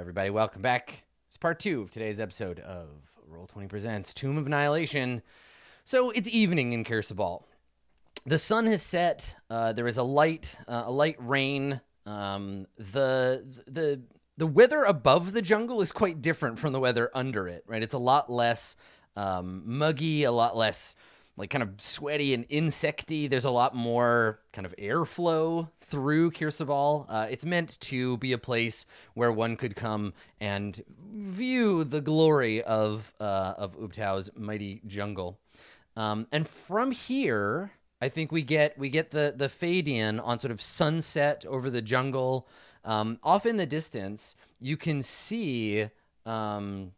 everybody. Welcome back. It's part 2 of today's episode of Roll20 Presents Tomb of Annihilation. So it's evening in Kirsabal. The sun has set. There is a light rain. The weather above the jungle is quite different from the weather under it, right? It's a lot less muggy, a lot less like kind of sweaty and insecty. There's a lot more kind of airflow through Kirsabal. It's meant to be a place where one could come and view the glory of Ubtau's mighty jungle. And from here, I think we get the fade in on sort of sunset over the jungle. Off in the distance, you can see the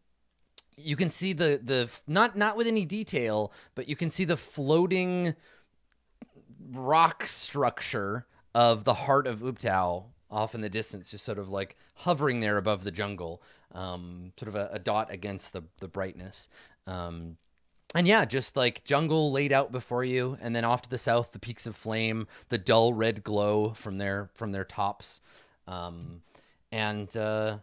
not with any detail, but you can see the floating rock structure of the heart of Ubtau off in the distance, just sort of like hovering there above the jungle, sort of a dot against the brightness. And yeah, just like jungle laid out before you, and then off to the south, the peaks of flame, the dull red glow from their tops. And so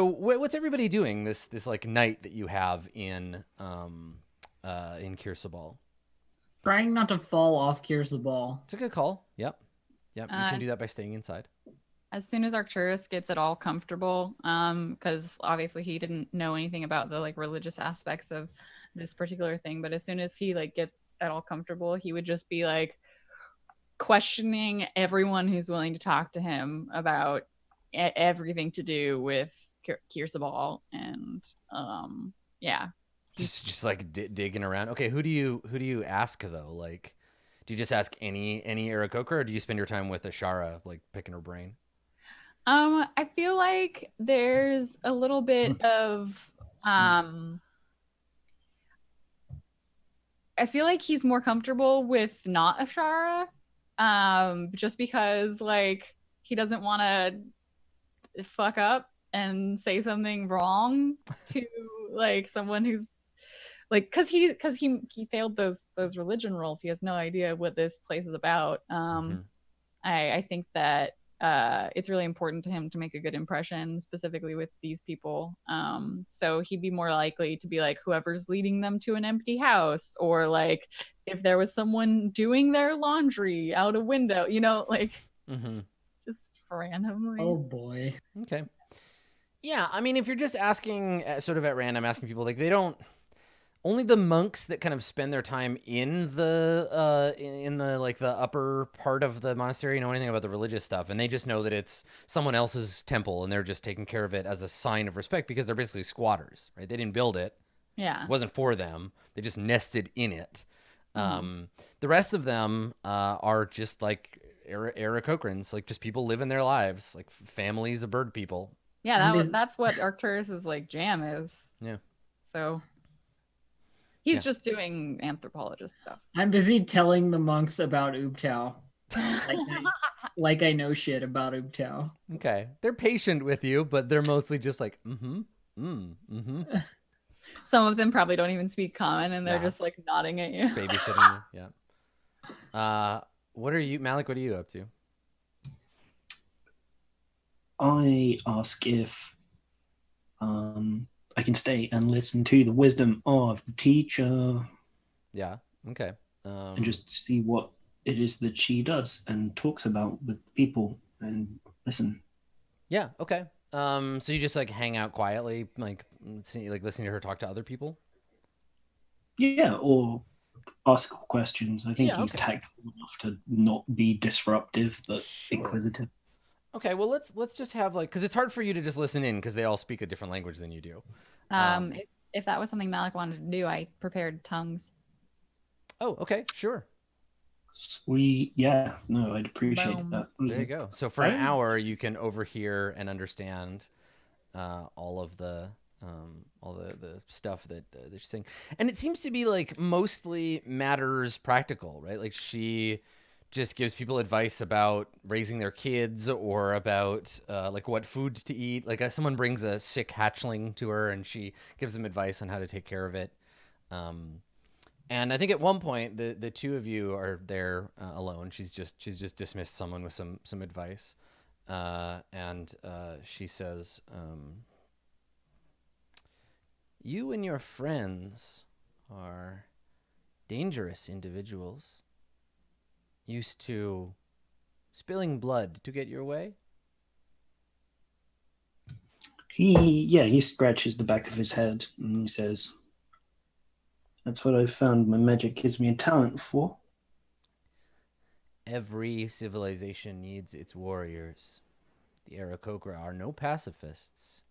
what's everybody doing this like night that you have in Kirsabal? Trying not to fall off Kirsabal. It's a good call. Yep. You can do that by staying inside. As soon as Arcturus gets it all comfortable, because obviously he didn't know anything about the like religious aspects of this particular thing, but as soon as he like gets at all comfortable, he would just be like questioning everyone who's willing to talk to him about everything to do with Kirsabal, and just like digging around. Okay, who do you ask though? Like, do you just ask any Aarakocra, or do you spend your time with Ashara, like picking her brain? I feel like there's a little bit of I feel like he's more comfortable with not Ashara, just because like he doesn't want to fuck up and say something wrong to like someone who's like, because he failed those religion rolls. He has no idea what this place is about. I think that it's really important to him to make a good impression, specifically with these people. So he'd be more likely to be like whoever's leading them to an empty house, or like if there was someone doing their laundry out a window, like just randomly. Oh boy. Okay. Yeah, I mean, if you're just asking sort of at random, asking people, like, they don't, only the monks that kind of spend their time in the like the upper part of the monastery know anything about the religious stuff, and they just know that it's someone else's temple and they're just taking care of it as a sign of respect, because they're basically squatters, right? They didn't build it. Yeah. It wasn't for them. They just nested in it. The rest of them are just like Aarakocrans, like just people living their lives, like families of bird people. Yeah, that's what Arcturus's like jam is. Yeah. So he's just doing anthropologist stuff. I'm busy telling the monks about Ubtau. Like I know shit about Ubtau. Okay. They're patient with you, but they're mostly just like, Some of them probably don't even speak common, and they're just like nodding at you. Babysitting you. Yeah. What are you, Malik, what are you up to? I ask if I can stay and listen to the wisdom of the teacher. Yeah. Okay. And just see what it is that she does and talks about with people and listen. Yeah. Okay. So you just like hang out quietly, like listening to her talk to other people? Yeah, or ask questions. I think he's tactful enough to not be disruptive, but inquisitive. Okay, well, let's just have like, because it's hard for you to just listen in because they all speak a different language than you do. If that was something Malik wanted to do, I prepared tongues. Oh, okay, sure. Sweet, yeah. No, I'd appreciate that. There you go. So for an hour, you can overhear and understand all of the stuff that she's saying, and it seems to be like mostly matters practical, right? Like she just gives people advice about raising their kids, or about like what food to eat. Like someone brings a sick hatchling to her and she gives them advice on how to take care of it. And I think at one point the two of you are there alone. She's just dismissed someone with some advice. and she says, "You and your friends are dangerous individuals, used to spilling blood to get your way." He scratches the back of his head and he says, "That's what I've found my magic gives me a talent for." Every civilization needs its warriors. The Aarakocra are no pacifists.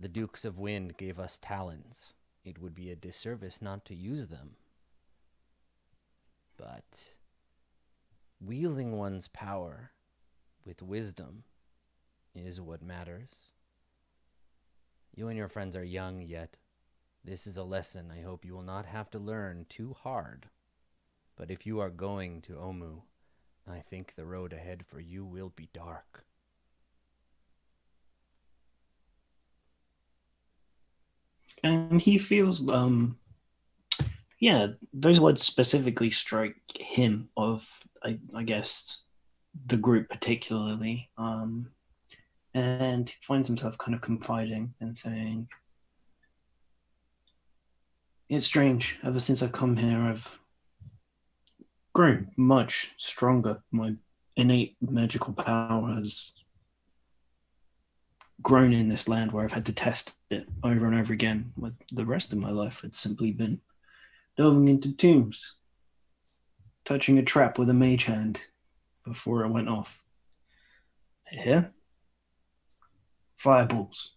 The Dukes of Wind gave us talons. It would be a disservice not to use them. But wielding one's power with wisdom is what matters. You and your friends are young yet. This is a lesson I hope you will not have to learn too hard. But if you are going to Omu, I think the road ahead for you will be dark. And he feels, those words specifically strike him of, I guess, the group particularly. And he finds himself kind of confiding and saying, "It's strange. Ever since I've come here, I've grown much stronger. My innate magical power has grown in this land where I've had to test it over and over again. With the rest of my life, it's simply been delving into tombs, touching a trap with a mage hand before it went off. Here, fireballs,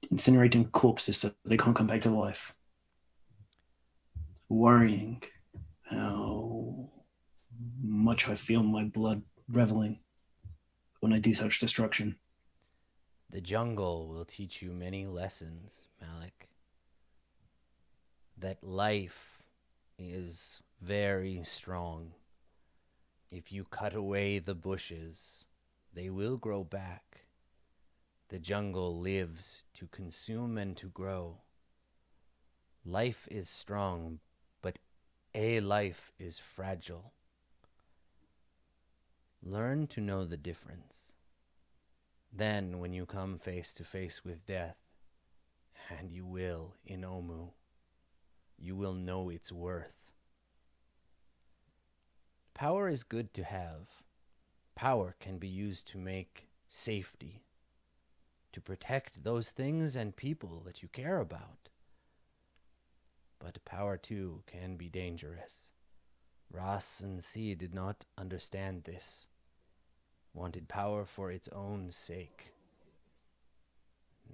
incinerating corpses so they can't come back to life. It's worrying how much I feel my blood reveling when I do such destruction." The jungle will teach you many lessons, Malik. That life is very strong. If you cut away the bushes, they will grow back. The jungle lives to consume and to grow. Life is strong, but a life is fragile. Learn to know the difference. Then, when you come face to face with death, and you will in Omu, you will know its worth. Power is good to have. Power can be used to make safety, to protect those things and people that you care about. But power, too, can be dangerous. Ras and Si did not understand this. Wanted power for its own sake.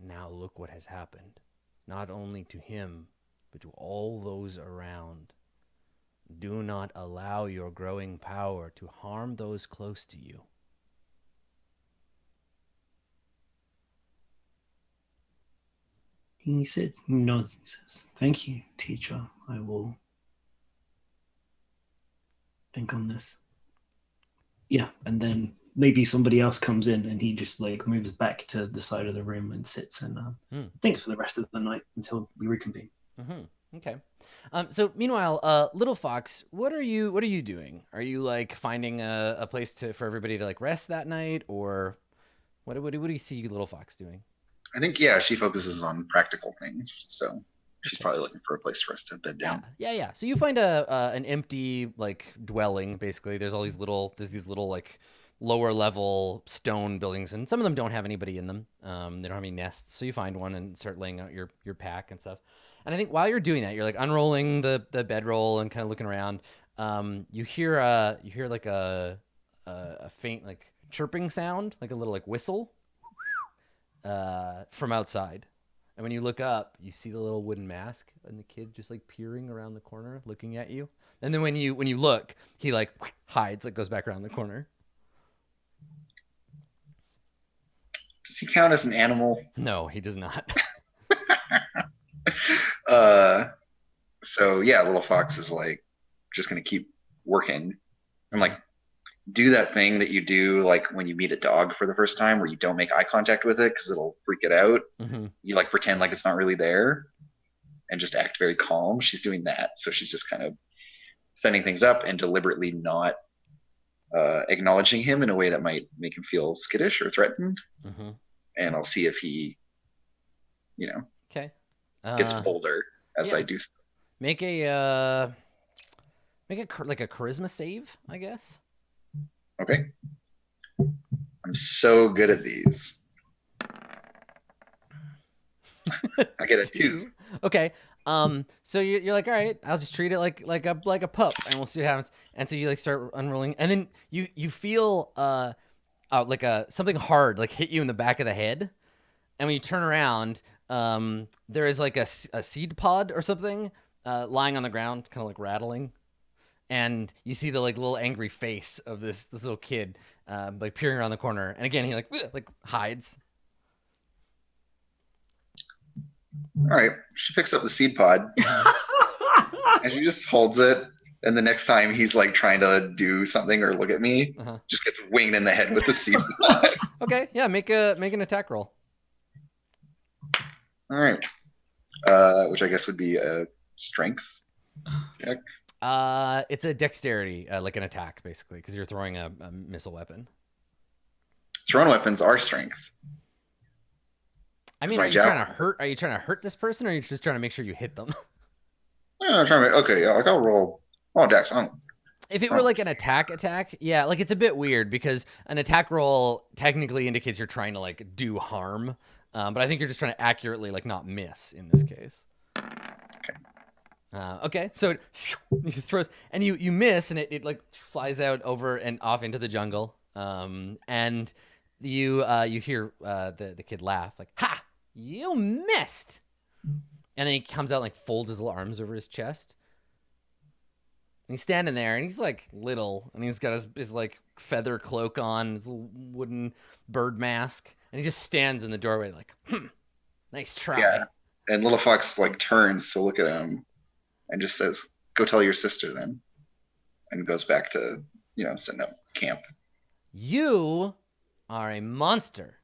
Now look what has happened, not only to him, but to all those around. Do not allow your growing power to harm those close to you. He sits and nods and says, "Thank you, teacher. I will think on this." Yeah, and then maybe somebody else comes in and he just like moves back to the side of the room and sits and thinks for the rest of the night until we reconvene. Mm-hmm. Okay. So meanwhile, Little Fox, what are you doing? Are you like finding a place for everybody to like rest that night, or what do you see Little Fox doing? I think she focuses on practical things, so she's probably looking for a place for us to bed down. Yeah. So you find an empty like dwelling. Basically, there's these little like lower level stone buildings, and some of them don't have anybody in them. They don't have any nests. So you find one and start laying out your pack and stuff. And I think while you're doing that, you're like unrolling the bedroll and kind of looking around. You hear like a faint like chirping sound, like a little like whistle, from outside. And when you look up, you see the little wooden mask and the kid just like peering around the corner, looking at you. And then when you look, he like hides, like goes back around the corner. Does he count as an animal? No, he does not. So yeah, Little Fox is like just gonna keep working and like do that thing that you do like when you meet a dog for the first time, where you don't make eye contact with it because it'll freak it out. Mm-hmm. You like pretend like it's not really there and just act very calm. She's doing that, so she's just kind of setting things up and deliberately not acknowledging him in a way that might make him feel skittish or threatened, Mm-hmm. and I'll see if he, Okay. gets bolder as yeah. I do so. Make a like a charisma save, I guess. Okay. I'm so good at these. I get a 2. Okay. So you're like, all right, I'll just treat it like a pup, and we'll see what happens. And so you like start unrolling, and then you feel like something hard like hit you in the back of the head, and when you turn around, there is like a seed pod or something lying on the ground, kind of like rattling, and you see the like little angry face of this little kid like peering around the corner, and again he like hides. All right. She picks up the seed pod and she just holds it. And the next time he's like trying to do something or look at me, just gets winged in the head with the seed pod. Okay, yeah, make an attack roll. All right. Which I guess would be a strength check. It's a dexterity, like an attack, basically, because you're throwing a missile weapon. Thrown weapons are strength. I mean, are you trying to hurt this person, or are you just trying to make sure you hit them? I'm trying to. Okay, yeah, like I'll roll. Oh, Dex. If it were like an attack, yeah, like it's a bit weird because an attack roll technically indicates you're trying to like do harm, but I think you're just trying to accurately like not miss in this case. Okay, so it just throws, and you miss, and it like flies out over and off into the jungle, and you hear the kid laugh like, "Ha! You missed!" And then he comes out and, like, folds his little arms over his chest. And he's standing there, and he's like little, and he's got his like feather cloak on, his little wooden bird mask, and he just stands in the doorway like, nice try. Yeah, and Little Fox like turns to look at him, and just says, "Go tell your sister then," and goes back to setting up camp. You are a monster.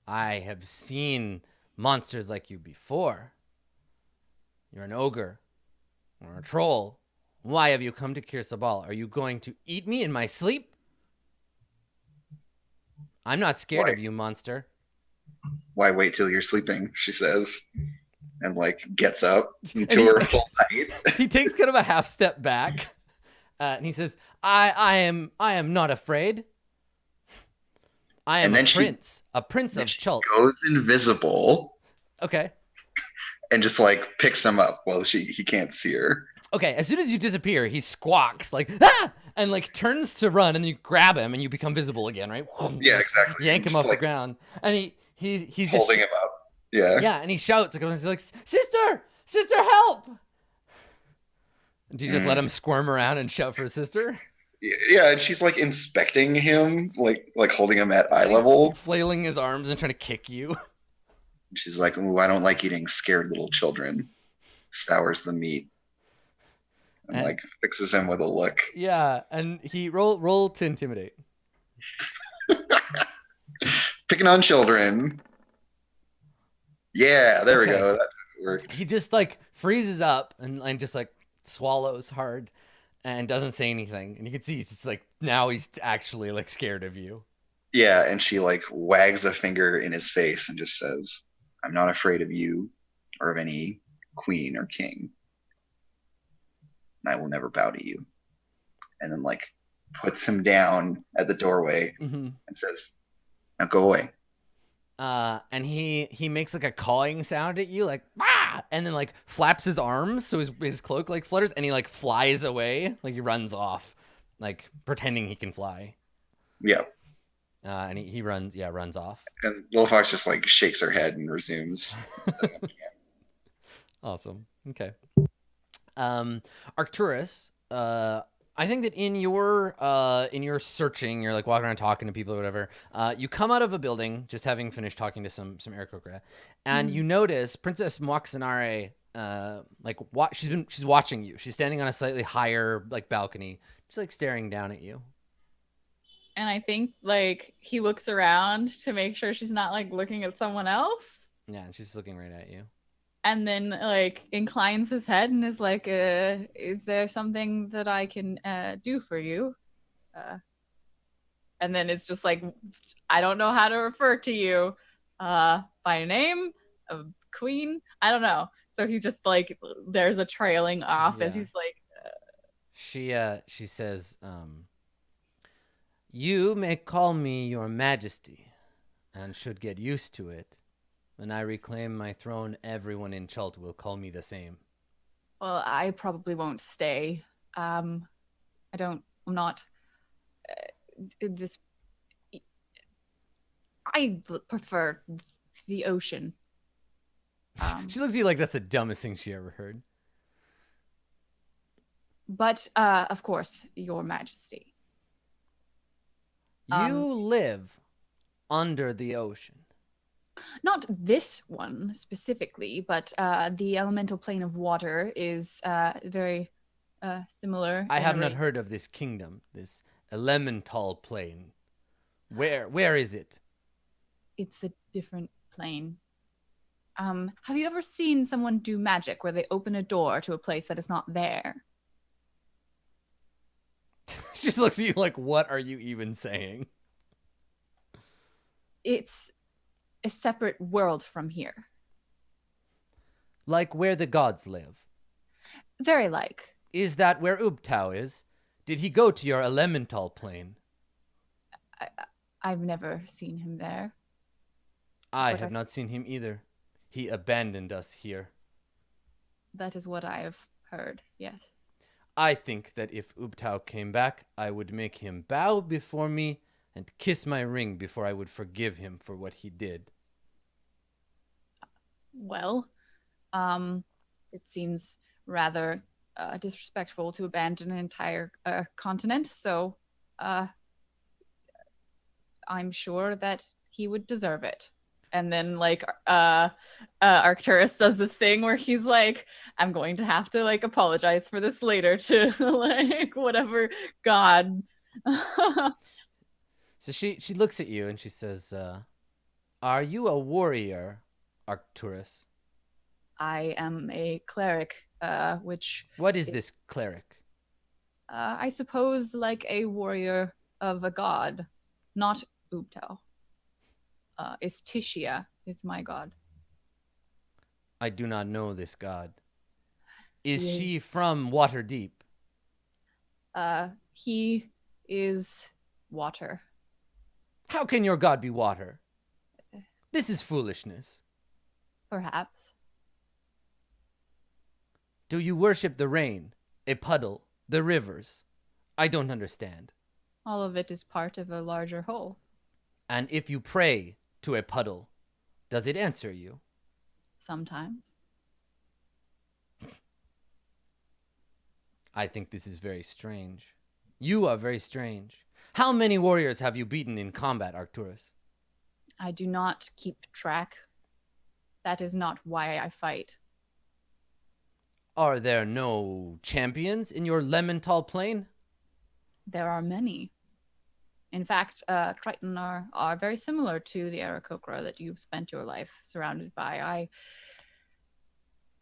I have seen monsters like you before. You're an ogre or a troll. Why have you come to Kirsabal? Are you going to eat me in my sleep? I'm not scared of you, monster. Why wait till you're sleeping? She says, and like gets up into her full height. He takes kind of a half step back, and he says, "I am not afraid. I am a prince of Chult." Goes invisible. Okay. And just like picks him up while he can't see her. Okay, as soon as you disappear, he squawks like, "Ah!" and like turns to run, and you grab him and you become visible again, right? Yeah, exactly. Yank him off the ground, and he's just holding him up. Yeah. Yeah, and he shouts, he's like, "Sister! Sister, help!" Do you just let him squirm around and shout for his sister? Yeah, and she's like inspecting him, like holding him at eye level, flailing his arms and trying to kick you. She's like, "Ooh, I don't like eating scared little children." Sours the meat, and like fixes him with a look. Yeah, and he roll to intimidate. Picking on children. Yeah, there we go. That worked. He just like freezes up and just like swallows hard and doesn't say anything. And you can see he's just like, now he's actually like scared of you. Yeah, and she like wags a finger in his face and just says, "I'm not afraid of you or of any queen or king. And I will never bow to you." And then like puts him down at the doorway and says, "Now go away." And he makes like a cawing sound at you, like, "Ah!" and then like flaps his arms so his cloak like flutters, and he like flies away, like he runs off, like pretending he can fly. Yeah. And he runs off. And Little Fox just like shakes her head and resumes. Awesome. Okay. Arcturus, I think that in your searching, you're like walking around talking to people or whatever. You come out of a building, just having finished talking to some Aarakocra, and you notice Princess Moxanare. She's watching you. She's standing on a slightly higher like balcony, just like staring down at you. And I think like he looks around to make sure she's not like looking at someone else. Yeah, and she's looking right at you. And then like inclines his head and is like, "Is there something that I can do for you?" And then it's just like, I don't know how to refer to you by name, queen. I don't know. So he just like, there's a trailing off as Yeah. he's like, She says, "You may call me your majesty, and should get used to it. When I reclaim my throne, everyone in Chult will call me the same." well, I probably won't stay. I'm not this. I prefer the ocean. She looks at you like that's the dumbest thing she ever heard. But of course, Your Majesty. You live under the ocean. Not this one specifically, but the elemental plane of water is very similar. I in have a not range. heard of this kingdom, this elemental plane. Where is it? It's a different plane. Have you ever seen someone do magic where they open a door to a place that is not there? She just looks at you like, what are you even saying? It's a separate world from here. Like where the gods live. Very like. Is that where Ubtao is? Did he go to your elemental plane? I've never seen him there. I But have not seen him either. He abandoned us here. That is what I have heard, yes. I think that if Ubtao came back, I would make him bow before me and kiss my ring before I would forgive him for what he did. Well, it seems rather disrespectful to abandon an entire continent, so I'm sure that he would deserve it. And then like Arcturus does this thing where he's like, I'm going to have to like apologize for this later to like whatever god. So she looks at you and she says, "Are you a warrior, Arcturus?" I am a cleric, which What is this cleric? I suppose like a warrior of a god, not Ubtao. Istishia is my god. I do not know this god. Is Yes. she from Waterdeep? He is water. How can your god be water? This is foolishness. Perhaps. Do you worship the rain, a puddle, the rivers? I don't understand. All of it is part of a larger whole. And if you pray to a puddle, does it answer you? Sometimes. I think this is very strange. You are very strange. How many warriors have you beaten in combat, Arcturus? I do not keep track. That is not why I fight. Are there no champions in your Lemental plane? There are many. In fact, Triton are very similar to the Aarakocra that you've spent your life surrounded by. I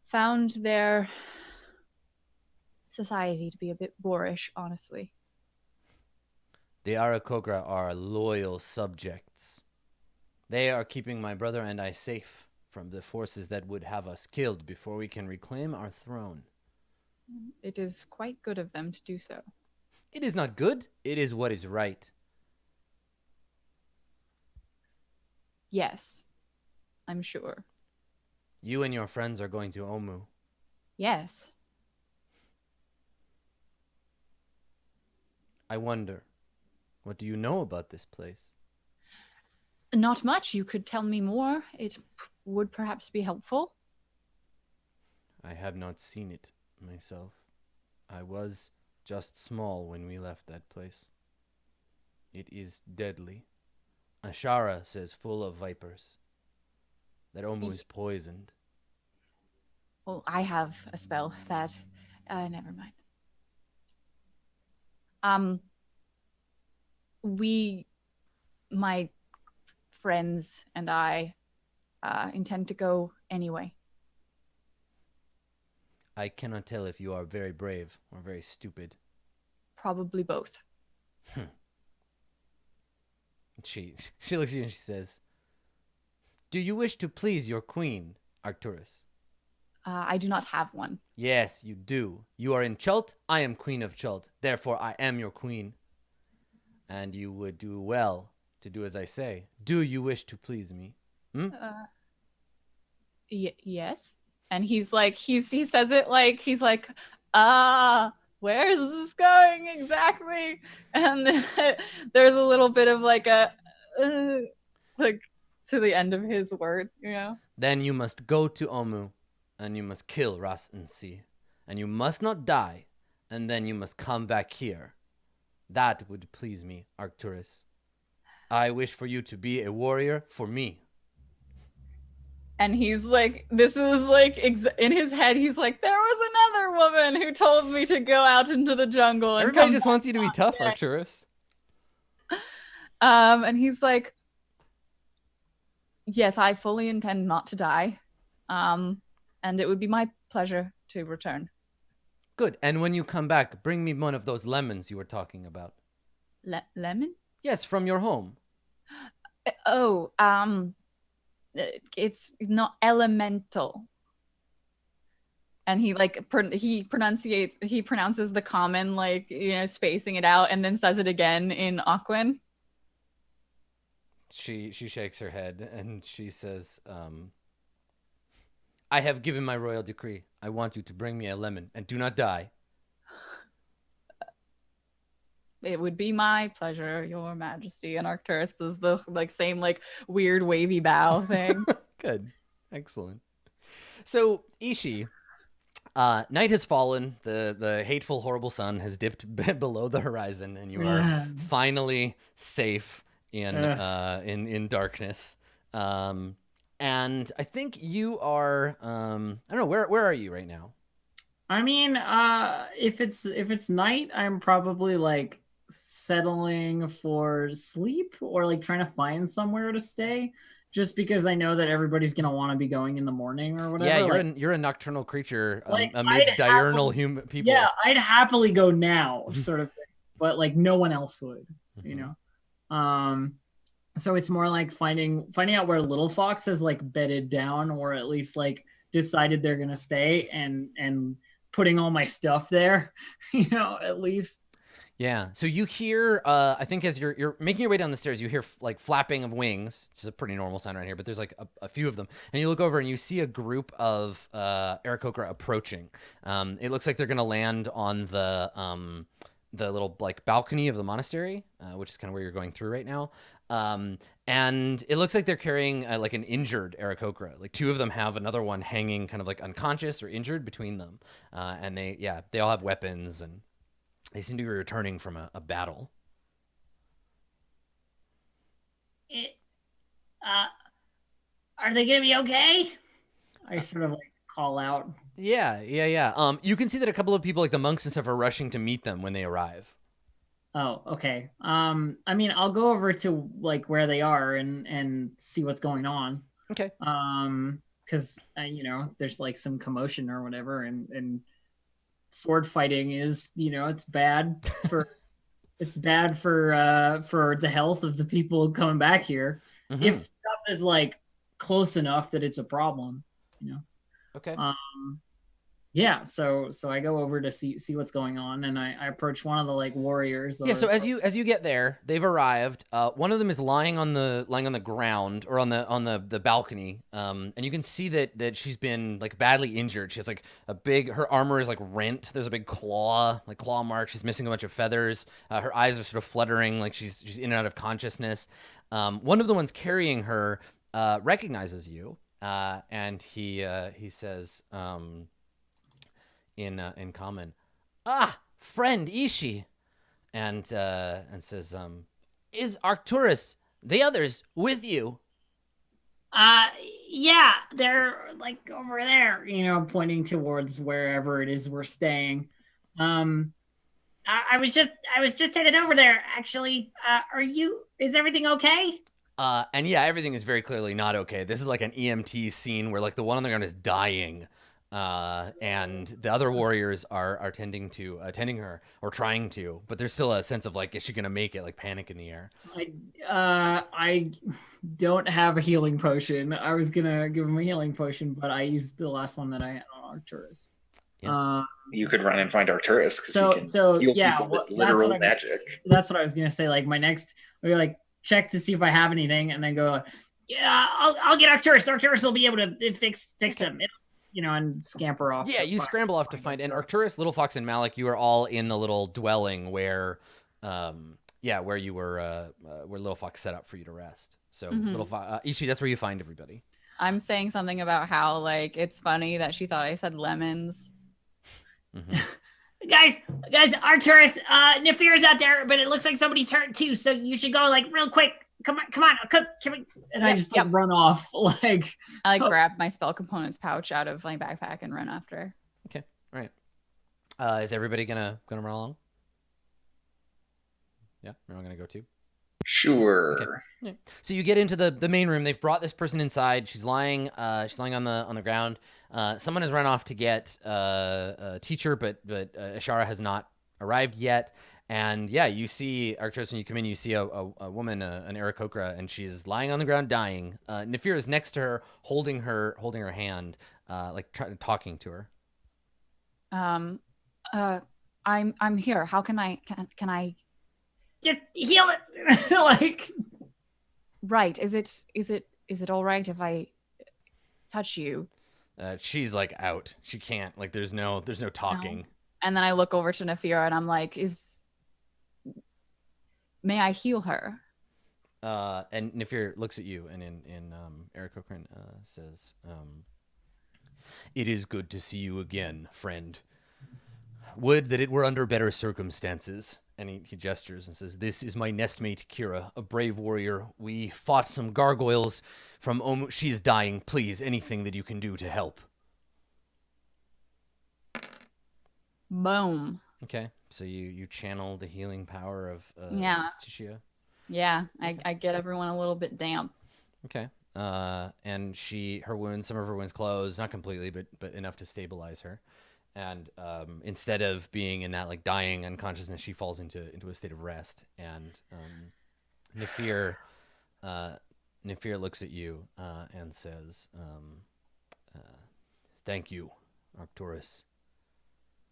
found their society to be a bit boorish, honestly. The Aarakocra are loyal subjects. They are keeping my brother and I safe from the forces that would have us killed before we can reclaim our throne. It is quite good of them to do so. It is not good. It is what is right. Yes, I'm sure. You and your friends are going to Omu. Yes. I wonder, what do you know about this place? Not much. You could tell me more. It would perhaps be helpful. I have not seen it myself. I was just small when we left that place. It is deadly. Ashara says full of vipers. That Omu is poisoned. Well, I have a spell that... never mind. My friends and I intend to go anyway. I cannot tell if you are very brave or very stupid. Probably both. She looks at you and she says, "Do you wish to please your queen, Arcturus?" I do not have one. Yes, you do. You are in Chult. I am queen of Chult. Therefore, I am your queen. And you would do well to do as I say. Do you wish to please me? Yes. And he's like, he says it like, he's like, where is this going exactly? And there's a little bit of like a, like to the end of his word, you know? Then you must go to Omu, and you must kill Ras and Si, and you must not die, and then you must come back here. That would please me, Arcturus. I wish for you to be a warrior for me. And he's like, this is like, in his head, he's like, there was another woman who told me to go out into the jungle. And Everybody just wants you to be tough, Arcturus. And he's like, yes, I fully intend not to die. And it would be my pleasure to return. Good. And when you come back, bring me one of those lemons you were talking about. Lemon? Yes, from your home. Oh, it's not elemental. And he like he pronounces the common, like, you know, spacing it out, and then says it again in Aquan. She shakes her head and she says, I have given my royal decree. I want you to bring me a lemon and do not die. It would be my pleasure, Your Majesty. And Arcturus does the like same like weird wavy bow thing. Good. Excellent. So, Ishi, night has fallen. The hateful, horrible sun has dipped below the horizon, and you are finally safe in darkness. And I think you are, I don't know, where are you right now? I mean, if it's night, I'm probably like settling for sleep or like trying to find somewhere to stay, just because I know that everybody's gonna want to be going in the morning or whatever. Yeah, you're a nocturnal creature like, amid diurnal human people. Yeah, I'd happily go now, sort of thing, but like no one else would, you know. So it's more like finding out where Little Fox has like bedded down, or at least like decided they're gonna stay, and putting all my stuff there, you know, at least. Yeah. So you hear, I think as you're making your way down the stairs, you hear like flapping of wings. It's a pretty normal sound around here, but there's like a few of them. And you look over and you see a group of Aarakocra approaching. It looks like they're going to land on the little like balcony of the monastery, which is kind of where you're going through right now. And it looks like they're carrying like an injured Aarakocra. Like two of them have another one hanging kind of like unconscious or injured between them. And they all have weapons, and they seem to be returning from a battle. Are they gonna be okay? I sort of like call out. Yeah. You can see that a couple of people, like the monks and stuff, are rushing to meet them when they arrive. Oh, okay. I mean, I'll go over to like where they are and see what's going on. Okay. Because you know, there's like some commotion or whatever, and sword fighting is, you know, it's bad for for the health of the people coming back here. Mm-hmm. If stuff is like close enough that it's a problem, you know. Okay. Yeah, so I go over to see what's going on, and I approach one of the like warriors. Yeah, so as you get there, they've arrived. One of them is lying on the ground, or on the balcony. And you can see that she's been like badly injured. She has like her armor is like rent. There's a big claw mark. She's missing a bunch of feathers. Her eyes are sort of fluttering, like she's in and out of consciousness. One of the ones carrying her recognizes you, and he says, in common, friend Ishi, and says, is Arcturus, the others, with you? Yeah, they're like over there, you know, pointing towards wherever it is we're staying. I was just headed over there, actually. Is everything okay? And yeah, everything is very clearly not okay. This is like an EMT scene where like the one on the ground is dying. And the other warriors are attending her or trying to, but there's still a sense of like, is she gonna make it? Like panic in the air. I don't have a healing potion. I was gonna give him a healing potion, but I used the last one that I had on Arcturus. Yeah. You could run and find Arcturus because So- he can so, heal yeah, people with that's literal what I- magic. That's what I was gonna say. Like my next, we like check to see if I have anything, and then go, yeah, I'll get Arcturus. Arcturus will be able to fix them. And scamper off. Yeah, you scramble off to find, and Arcturus, Little Fox, and Malik, you are all in the little dwelling where where you were, where Little Fox set up for you to rest. So Little Fox, Ishi, that's where you find everybody. I'm saying something about how like it's funny that she thought I said lemons. Guys, Arcturus, Nefir's out there, but it looks like somebody's hurt too. So you should go like real quick. Come on, can we? And I just like run off like. I like grab my spell components pouch out of my backpack and run after. Okay, all right. Is everybody gonna run along? Yeah, we're all gonna go too. Sure. Okay. Yeah. So you get into the main room. They've brought this person inside. She's lying on the ground. Someone has run off to get a teacher, but Ashara has not arrived yet. And yeah, you see Arcturus when you come in. You see a woman, an Aarakocra, and she's lying on the ground dying. Nefir is next to her, holding her hand, talking to her. I'm here. How can I just heal it? Like, right? Is it all right if I touch you? She's like out. She can't. Like, there's no talking. No. And then I look over to Nefira and I'm like, may I heal her? And Nefir looks at you and in Aarakocra says, "It is good to see you again, friend. Would that it were under better circumstances." And he gestures and says, "This is my nestmate, Kira, a brave warrior. We fought some gargoyles from Omu. She's dying. Please, anything that you can do to help." Boom. Okay, so you channel the healing power of Tishia. Yeah, I get everyone a little bit damp. Okay. And some of her wounds close, not completely, but enough to stabilize her. And instead of being in that like dying unconsciousness, she falls into a state of rest. And Nefir looks at you and says, "Thank you, Arcturus."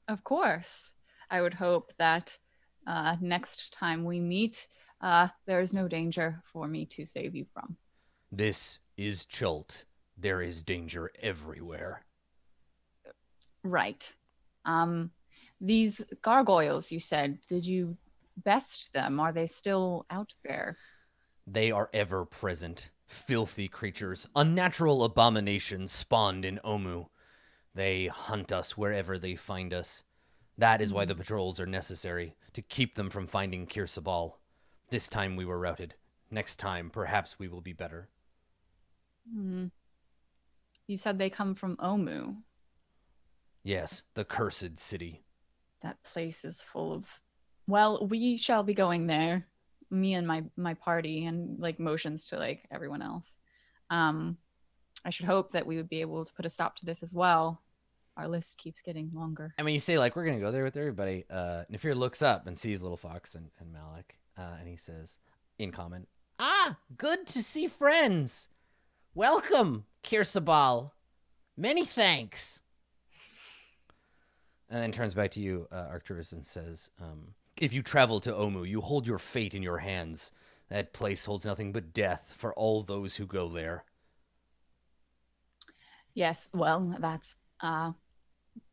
Of course. I would hope that next time we meet, there is no danger for me to save you from. This is Chult. There is danger everywhere. Right. These gargoyles, you said, did you best them? Are they still out there? They are ever present. Filthy creatures, unnatural abominations spawned in Omu. They hunt us wherever they find us. That is why the patrols are necessary, to keep them from finding Kirsabal. This time we were routed. Next time, perhaps we will be better. You said they come from Omu. Yes, the cursed city. That place is full of... Well, we shall be going there. Me and my party, and like motions to like everyone else. I should hope that we would be able to put a stop to this as well. Our list keeps getting longer. I mean, you say like, we're going to go there with everybody. Nefir looks up and sees Little Fox and Malik. And he says, in comment, "Ah, good to see friends. Welcome, Kirsabal. Many thanks." And then turns back to you, Arcturus, and says, "If you travel to Omu, you hold your fate in your hands. That place holds nothing but death for all those who go there." Yes, well, that's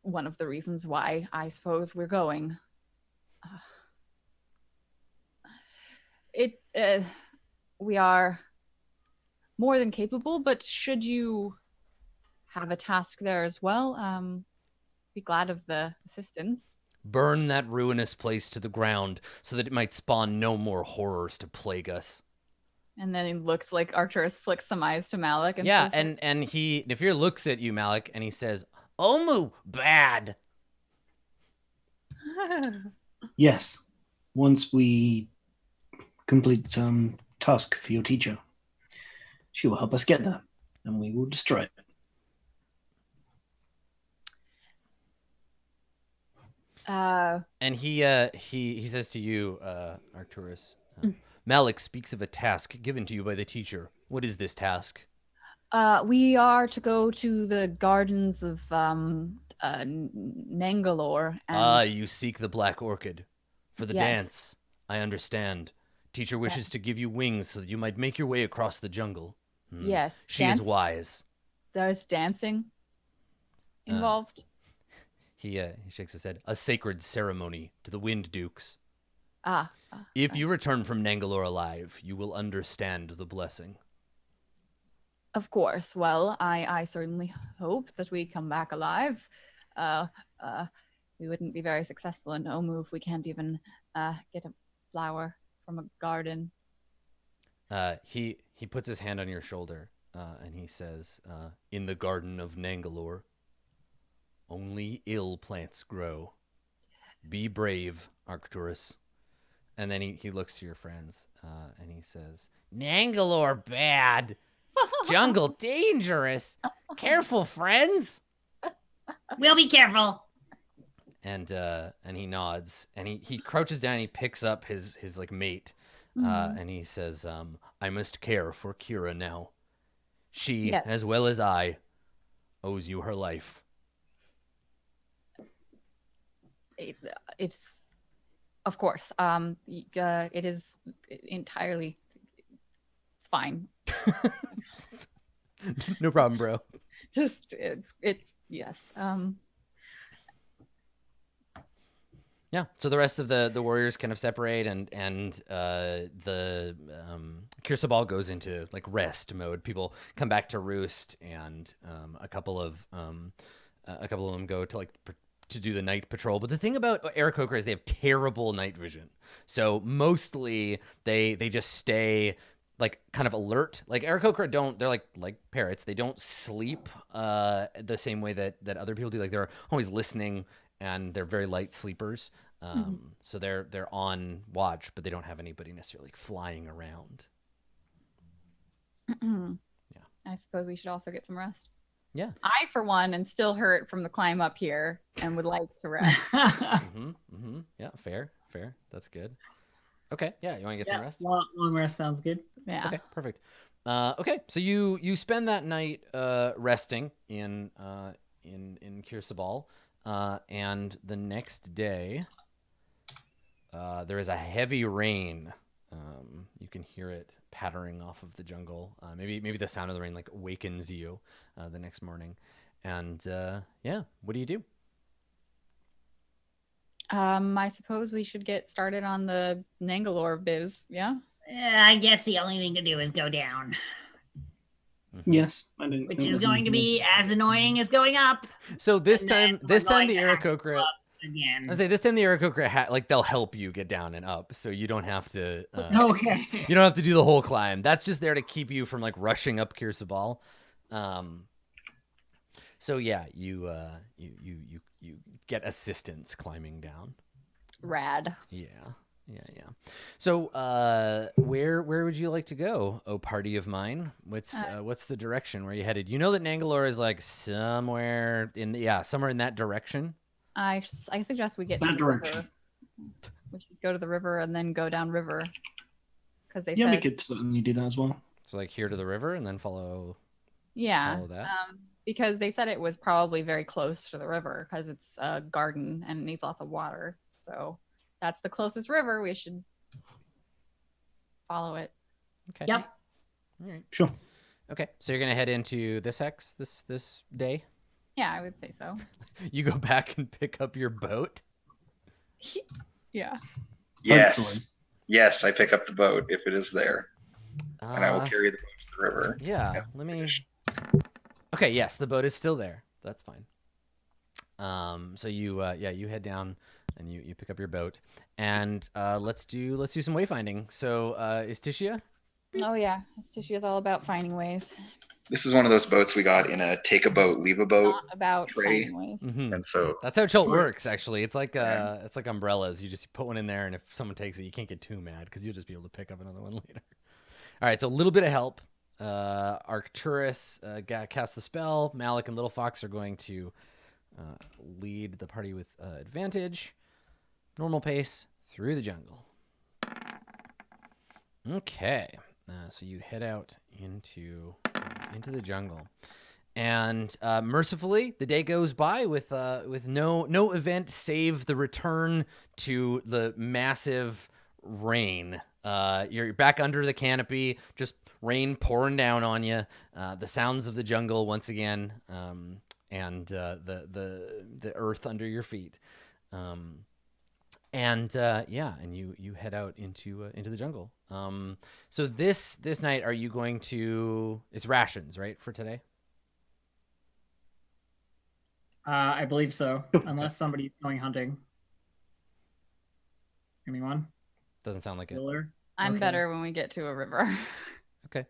one of the reasons why I suppose we're going. We are more than capable, but should you have a task there as well, be glad of the assistance. Burn that ruinous place to the ground so that it might spawn no more horrors to plague us. And then it looks like Arcturus flicks some eyes to Malik and yeah, says, and he, Nefir looks at you, Malik, and he says, "Omu, bad." Yes. Once we complete some task for your teacher, she will help us get there, and we will destroy it. And he says to you, Arcturus, Malik speaks of a task given to you by the teacher. What is this task? We are to go to the gardens of Nangalore. And You seek the Black Orchid. For the Yes. dance. I understand. Teacher wishes to give you wings so that you might make your way across the jungle. Yes. She is wise. There's dancing involved. He shakes his head. A sacred ceremony to the Wind Dukes. Ah. If you return from Nangalore alive, you will understand the blessing. Of course. Well, I certainly hope that we come back alive. We wouldn't be very successful in Omu if we can't even get a flower from a garden. He puts his hand on your shoulder and he says, in the garden of Nangalore, only ill plants grow. Be brave, Arcturus. And then he looks to your friends and he says, Nangalore bad. Jungle dangerous. Careful, friends. We'll be careful. And he nods and he crouches down and he picks up his like mate and he says, I must care for Kira now. She, Yes. as well as I, owes you her life. It's, of course. It is entirely. It's fine. No problem, bro. Just it's yes. Yeah. So the rest of the warriors kind of separate, and the Kirsabal goes into like rest mode. People come back to roost, and a couple of them go to to do the night patrol. But the thing about Aarakocra is they have terrible night vision. So mostly they just stay like kind of alert. Like Aarakocra they're like parrots. They don't sleep the same way that other people do. Like they're always listening, and they're very light sleepers. So they're on watch, but they don't have anybody necessarily flying around. Yeah. I suppose we should also get some rest. Yeah. I, for one, am still hurt from the climb up here and would like to rest. Yeah, fair. That's good. Okay, yeah, you want to get some rest? Long rest sounds good. Yeah. Okay, perfect. Okay, so you spend that night resting in Kirsabal, and the next day there is a heavy rain. You can hear it pattering off of the jungle. Maybe the sound of the rain like wakens you the next morning. And yeah, what do you do? I suppose we should get started on the Nangalore biz. Yeah. I guess the only thing to do is go down, Yes, I didn't. which think is there's going to anything be as annoying as going up So this And time then we're the going to have to Aarakocra, up again. I say this time the Aarakocra they'll help you get down and up, so you don't have to. Okay. You don't have to do the whole climb. That's just there to keep you from like rushing up Kirsabal. So yeah, you get assistance climbing down. Rad. Yeah. So where would you like to go, oh party of mine? What's the direction where you headed? You know that Nangalore is like somewhere in that direction. I suggest we get That to the direction. river. We should go to the river and then go down river. Because they Yeah, we said, could certainly do that as well. So like here to the river and then follow yeah, that. because they said it was probably very close to the river because it's a garden and it needs lots of water. So that's the closest river. We should follow it. Okay. Yep. All right. Sure. Okay. So you're gonna head into this hex this day. Yeah, I would say so. You go back and pick up your boat. Yeah. Yes. Hopefully. Yes, I pick up the boat if it is there, and I will Uh, carry the boat to the river. Yeah. Yes, Let me. finish. Okay. Yes, the boat is still there. That's fine. So you head down and you pick up your boat, and let's do some wayfinding. So is Tishia? Oh yeah, Tishy is all about finding ways, This is one of those boats we got in a take a boat, leave a boat, not about Trey. finding ways. Mhm. and so That's how Chult Sure. works. Actually, it's like Yeah. it's like umbrellas. You just put one in there, and if someone takes it, you can't get too mad because you'll just be able to pick up another one later. All right, so a little bit of help. Arcturus cast the spell. Malik and Little Fox are going to lead the party with advantage. Normal pace through the jungle. Okay, so you head out into the jungle, and mercifully, the day goes by with no event save the return to the massive rain. You're back under the canopy, just rain pouring down on you. The sounds of the jungle once again, and the earth under your feet. And you head out into the jungle. So this night, are you going to? It's rations, right, for today? I believe so, unless somebody's going hunting. Anyone? Doesn't sound like it. Wheeler? I'm Okay. better when we get to a river. Okay.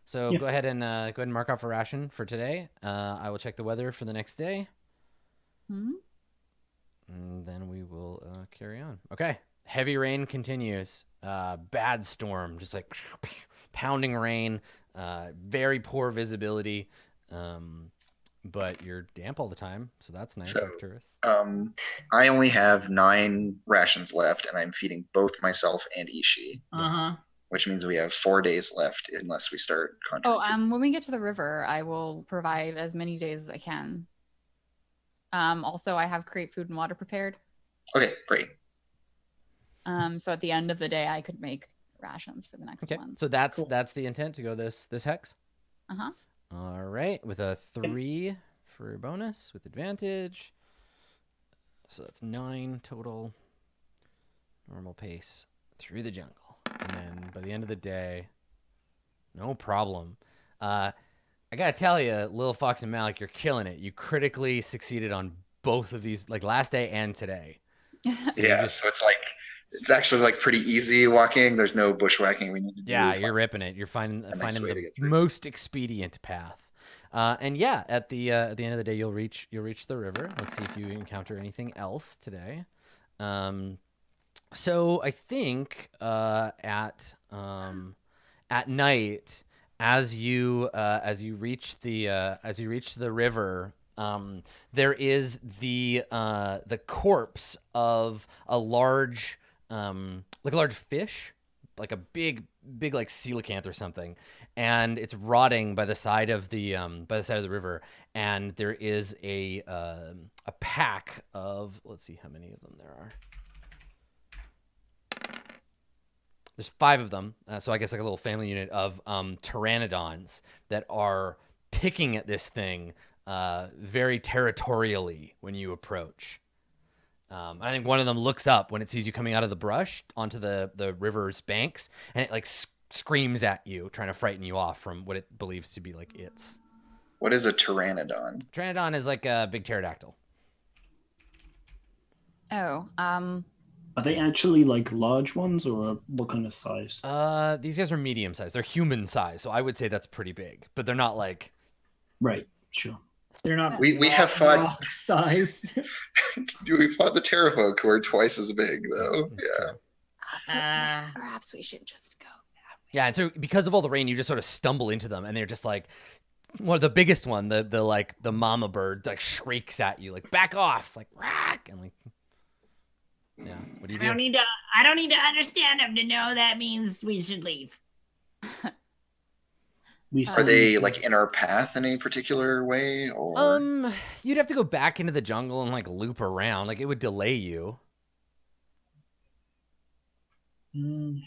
So Yeah. go ahead and mark off a ration for today. I will check the weather for the next day. Hmm? And then we will carry on. Okay. Heavy rain continues. Bad storm, just like pounding rain. Very poor visibility. But you're damp all the time, so that's nice. So, Arcturus. I only have 9 rations left, and I'm feeding both myself and Ishii, Uh-huh. which means we have 4 days left unless we start Oh, contracting. when we get to the river, I will provide as many days as I can. Also, I have create food and water prepared. Okay, great. So at the end of the day, I could make rations for the next Okay. one. So that's Cool. that's the intent to go this hex. Uh-huh. All right, with a 3 for bonus with advantage. So that's 9 total. Normal pace through the jungle, and then by the end of the day, no problem. I gotta tell you, Lil Fox and Malik, you're killing it. You critically succeeded on both of these, like last day and today. So you Yeah, just- so it's actually like pretty easy walking. There's no bushwhacking we need to do. Yeah, you're ripping it. You're finding nice way to the get through. most expedient path. And yeah, at the end of the day, you'll reach the river. Let's see if you encounter anything else today. So I think at night, as you reach the river, there is the corpse of a large fish, like a big like coelacanth or something, and it's rotting by the side of the river. And there is a pack of, let's see how many of them there are. There's 5 of them, so I guess like a little family unit of pteranodons that are picking at this thing very territorially when you approach. I think one of them looks up when it sees you coming out of the brush onto the river's banks, and it like screams at you, trying to frighten you off from what it believes to be like its. What is a pteranodon? Pteranodon is like a big pterodactyl. Oh, Are they actually like large ones, or what kind of size? These guys are medium sized. They're human sized, so I would say that's pretty big, but they're not like. Right, sure. They're not We have fought. rock sized. We fought the Terrafolk, who are twice as big, though. That's Yeah. true. perhaps we should just go. Yeah, and so because of all the rain, you just sort of stumble into them, and they're just like, well, the biggest one, the mama bird, like shrieks at you, like back off, like rack, and like, yeah. What do you do? I don't need to understand them to know that means we should leave. We Are still they need to- like in our path in any particular way, or You'd have to go back into the jungle and like loop around, like it would delay you. Mm,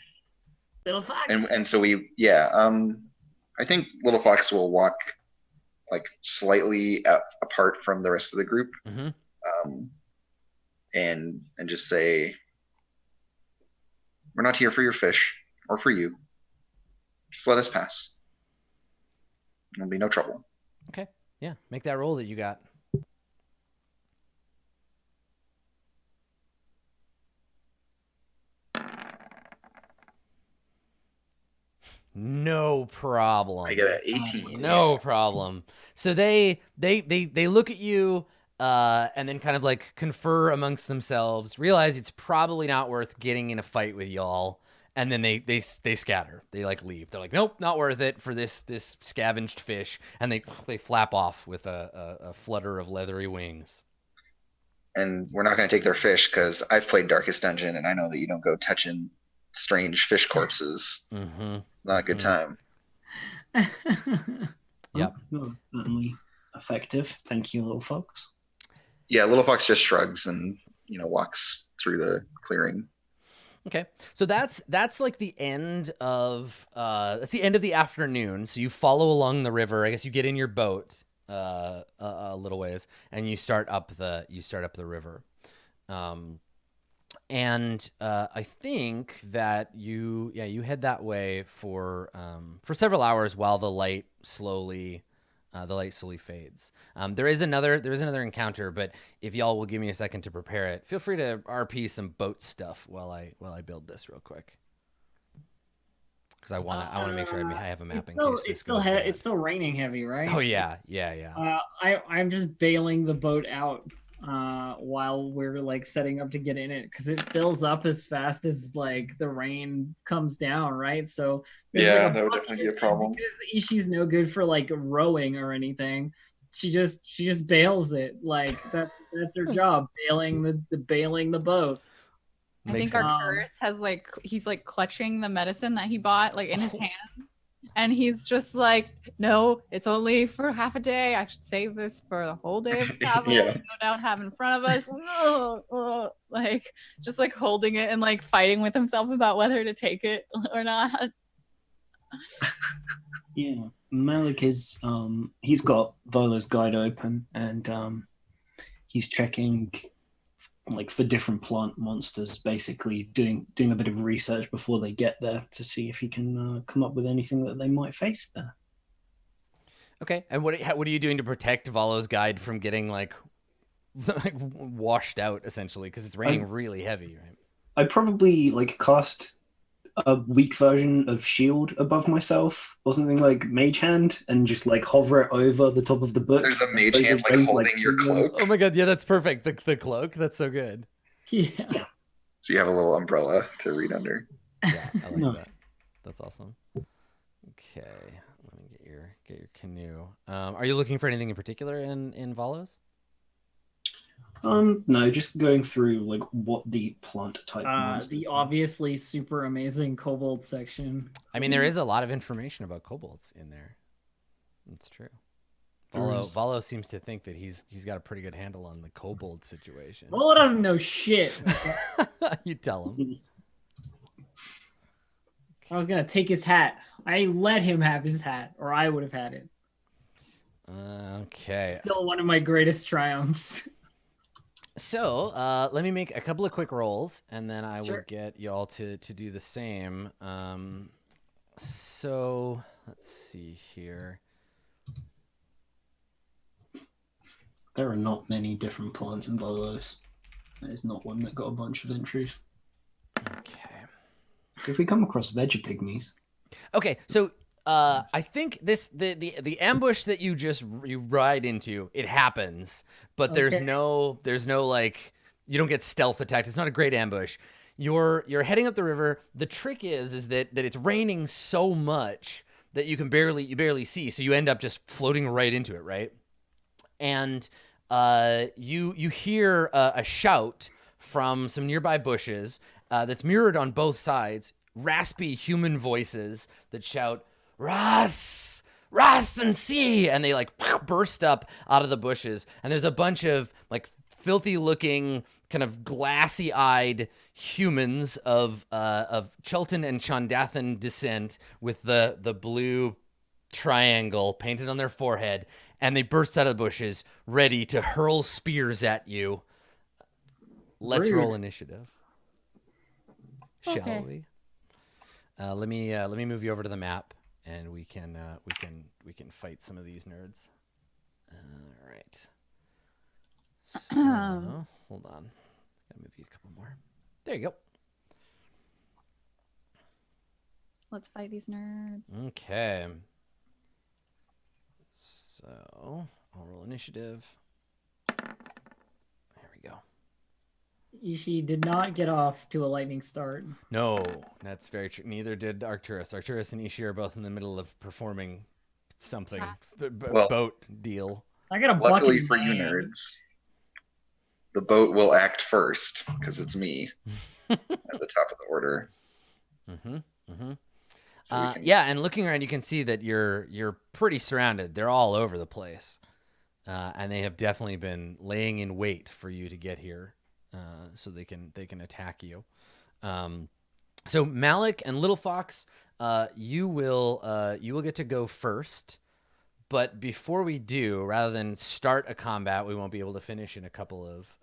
Little fox. and so I think Little Fox will walk like slightly apart from the rest of the group, Mm-hmm. and just say, "We're not here for your fish or for you. Just let us pass. There'll be no trouble." Okay. Yeah. Make that roll that you got. No problem. I get an 18. No problem. So they look at you and then kind of like confer amongst themselves, realize it's probably not worth getting in a fight with y'all, and then they scatter. They like leave. They're like, nope, not worth it for this scavenged fish, and they flap off with a flutter of leathery wings. and we're not going to take their fish because I've played Darkest Dungeon and I know that you don't go touching strange fish corpses. Mm-hmm. Not a good time. Yep. That was certainly effective. Thank you, little fox. Yeah, Little Fox just shrugs and walks through the clearing. Okay, so that's like the end of the afternoon. So you follow along the river. I guess you get in your boat a little ways, and you start up the river. And I think that you head that way for several hours while the light slowly fades. There is another encounter, but if y'all will give me a second to prepare it, feel free to RP some boat stuff while I build this real quick. Because I want to make sure I have a map in case this goes bad. It's still raining heavy, right? Oh yeah. I'm just bailing the boat out while we're like setting up to get in it, because it fills up as fast as like the rain comes down, right? So yeah, that would definitely be a problem. Because Ishi's no good for like rowing or anything. She just bails it. Like that's her job, bailing the boat. I think Arcturus has he's like clutching the medicine that he bought like in his hand. And he's just like, no, it's only for half a day. I should save this for the whole day of travel. Yeah. No doubt have in front of us. Like, just like holding it and like fighting with himself about whether to take it or not. Yeah, Malik is, he's got Volo's guide open, and he's checking like for different plant monsters, basically doing a bit of research before they get there to see if he can come up with anything that they might face there. Okay, and what are you doing to protect Volo's guide from getting like washed out, essentially, because it's raining really heavy, right? I'd probably like cast a weak version of shield above myself or something like mage hand, and just like hover it over the top of the book. There's a mage hand like holding your cloak. Oh my god, yeah, that's perfect. The cloak, that's so good. Yeah. So you have a little umbrella to read under. Yeah, I like that. That's awesome. Okay, let me get your canoe. Are you looking for anything in particular in Volo's? No, just going through like what the plant type monsters the are. obviously super amazing kobold section. I mean, there is a lot of information about kobolds in there. That's true. Volo seems to think that he's got a pretty good handle on the kobold situation. Volo doesn't know shit. You tell him. I was gonna take his hat. I let him have his hat, or I would have had it. Okay. Still one of my greatest triumphs. So let me make a couple of quick rolls, and then I will get y'all to do the same. So let's see here. There are not many different plants in Volo's. There's not one that got a bunch of entries. Okay. If we come across vegapygmies. Okay, so I think the ambush that you ride into, it happens, but there's no like, you don't get stealth attacked. It's not a great ambush. You're heading up the river. The trick is that it's raining so much that you barely see, so you end up just floating right into it, right? And you hear a shout from some nearby bushes that's mirrored on both sides, raspy human voices that shout, Russ, and see, and they like burst up out of the bushes, and there's a bunch of like filthy looking, kind of glassy eyed humans of Chultan and Chandathan descent with the blue triangle painted on their forehead, and they burst out of the bushes ready to hurl spears at you. Let's roll initiative. Shall we? Let me move you over to the map, and we can fight some of these nerds. All right. So, hold on. Gotta move you a couple more. There you go. Let's fight these nerds. Okay. So I'll roll initiative. There we go. Ishi did not get off to a lightning start. No, that's very true. Neither did Arcturus. Arcturus and Ishi are both in the middle of performing something, boat deal. I got a Luckily bucket for you in my hand. nerds, the boat will act first because it's me at the top of the order. Mm-hmm. Mm-hmm. So we can, Yeah, and looking around, you can see that you're pretty surrounded. They're all over the place, and they have definitely been laying in wait for you to get here, so they can attack you. So Malik and Little Fox, you will get to go first. But before we do, rather than start a combat, we won't be able to finish in a couple of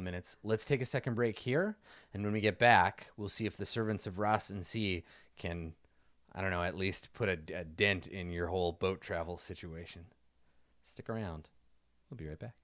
minutes. Let's take a second break here, and when we get back, we'll see if the servants of Ras and Sea can, I don't know, at least put a dent in your whole boat travel situation. Stick around. We'll be right back.